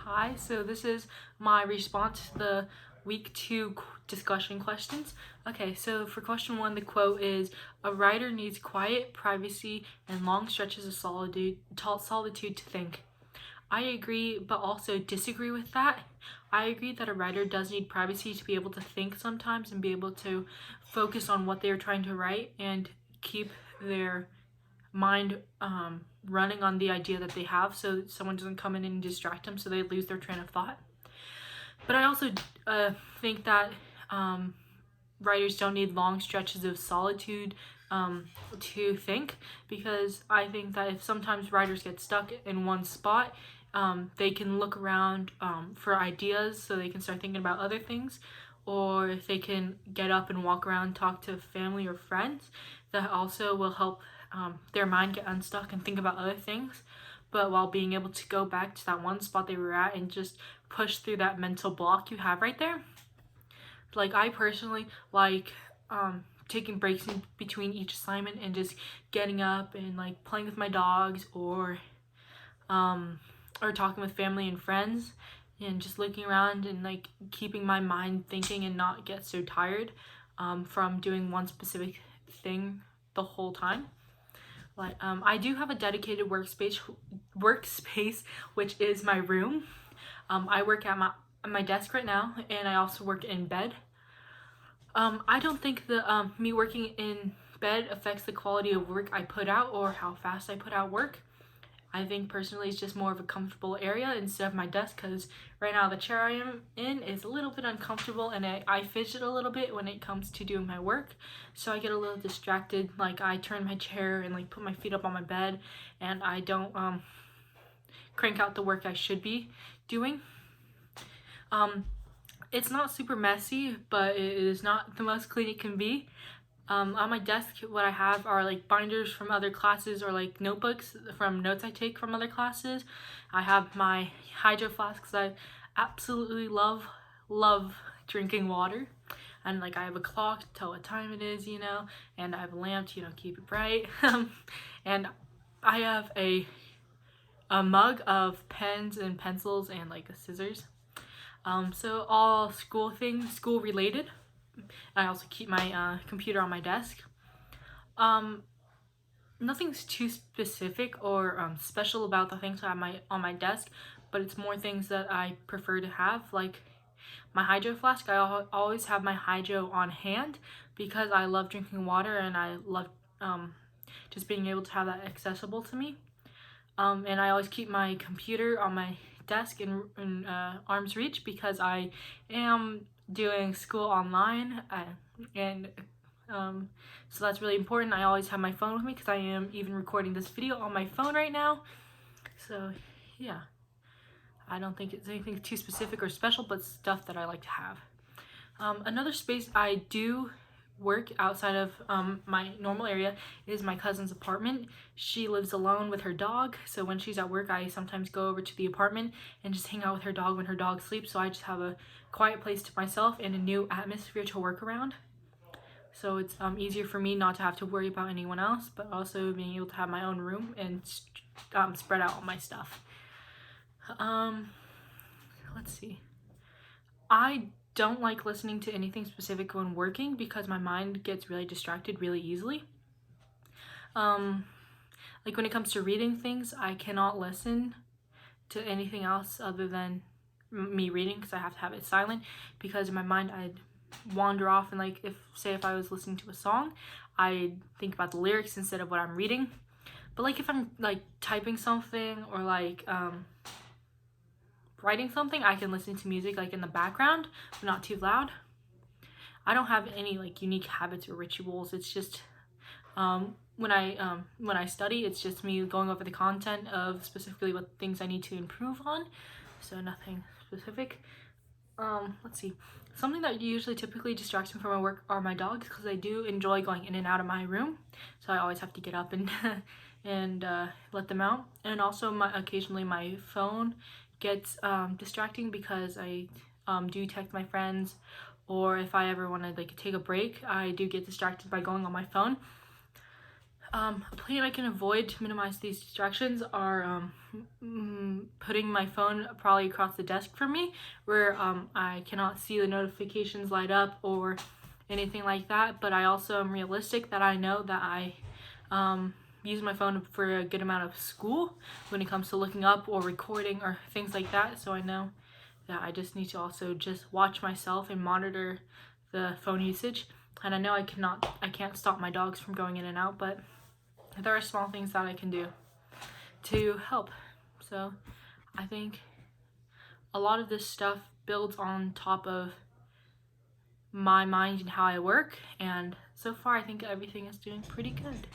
Hi, so this is my response to the week 2 discussion questions. Okay, so for question 1, the quote is, "A writer needs quiet, privacy, and long stretches of solitude to think." I agree, but also disagree with that. I agree that a writer does need privacy to be able to think sometimes and be able to focus on what they're trying to write and keep their mind running on the idea that they have, so someone doesn't come in and distract them so they lose their train of thought. But I also think that writers don't need long stretches of solitude to think, because I think that if sometimes writers get stuck in one spot, they can look around for ideas so they can start thinking about other things, or if they can get up and walk around, talk to family or friends, that also will help their mind get unstuck and think about other things, but while being able to go back to that one spot they were at and just push through that mental block you have right there. Like, I personally like taking breaks in between each assignment and just getting up and like playing with my dogs, or talking with family and friends, and just looking around and like keeping my mind thinking and not get so tired from doing one specific thing the whole time. Like, I do have a dedicated workspace, which is my room. I work at my desk right now, and I also work in bed. I don't think the me working in bed affects the quality of work I put out or how fast I put out work. I think personally it's just more of a comfortable area instead of my desk, because right now the chair I am in is a little bit uncomfortable, and I fidget a little bit when it comes to doing my work, so I get a little distracted. Like, I turn my chair and like put my feet up on my bed, and I don't crank out the work I should be doing. It's not super messy, but it is not the most clean it can be. On my desk, what I have are like binders from other classes, or like notebooks from notes I take from other classes. I have my hydro flask because I absolutely love drinking water, and like I have a clock to tell what time it is, and I have a lamp to keep it bright. And I have a mug of pens and pencils and like scissors. So all school related. I also keep my computer on my desk. Nothing's too specific or special about the things I have on my desk, but it's more things that I prefer to have, like my hydro flask. I always have my hydro on hand because I love drinking water, and I love just being able to have that accessible to me. And I always keep my computer on my desk in arm's reach, because I am doing school online, and so that's really important. I always have my phone with me because I am even recording this video on my phone right now. So yeah, I don't think it's anything too specific or special, but stuff that I like to have. Another space I do work outside of my normal area is my cousin's apartment. She lives alone with her dog, so when she's at work I sometimes go over to the apartment and just hang out with her dog when her dog sleeps, so I just have a quiet place to myself and a new atmosphere to work around. So it's easier for me not to have to worry about anyone else, but also being able to have my own room and spread out all my stuff. Let's see. I don't like listening to anything specific when working because my mind gets really distracted really easily. Like, when it comes to reading things, I cannot listen to anything else other than me reading, because I have to have it silent, because in my mind I'd wander off, and like, if I was listening to a song, I'd think about the lyrics instead of what I'm reading. But like, if I'm like typing something or like writing something, I can listen to music like in the background, but not too loud. I don't have any like unique habits or rituals. It's just when I study, it's just me going over the content of specifically what things I need to improve on. So nothing specific. Let's see. Something that usually typically distracts me from my work are my dogs, because I do enjoy going in and out of my room. So I always have to get up and and let them out. And also occasionally my phone gets distracting, because I do text my friends, or if I ever want to like take a break, I do get distracted by going on my phone. A plan I can avoid to minimize these distractions are putting my phone probably across the desk from me, where I cannot see the notifications light up or anything like that. But I also am realistic that I know that I use my phone for a good amount of school when it comes to looking up or recording or things like that. So I know that I just need to also just watch myself and monitor the phone usage. And I know I can't stop my dogs from going in and out, but there are small things that I can do to help. So I think a lot of this stuff builds on top of my mind and how I work, and so far I think everything is doing pretty good.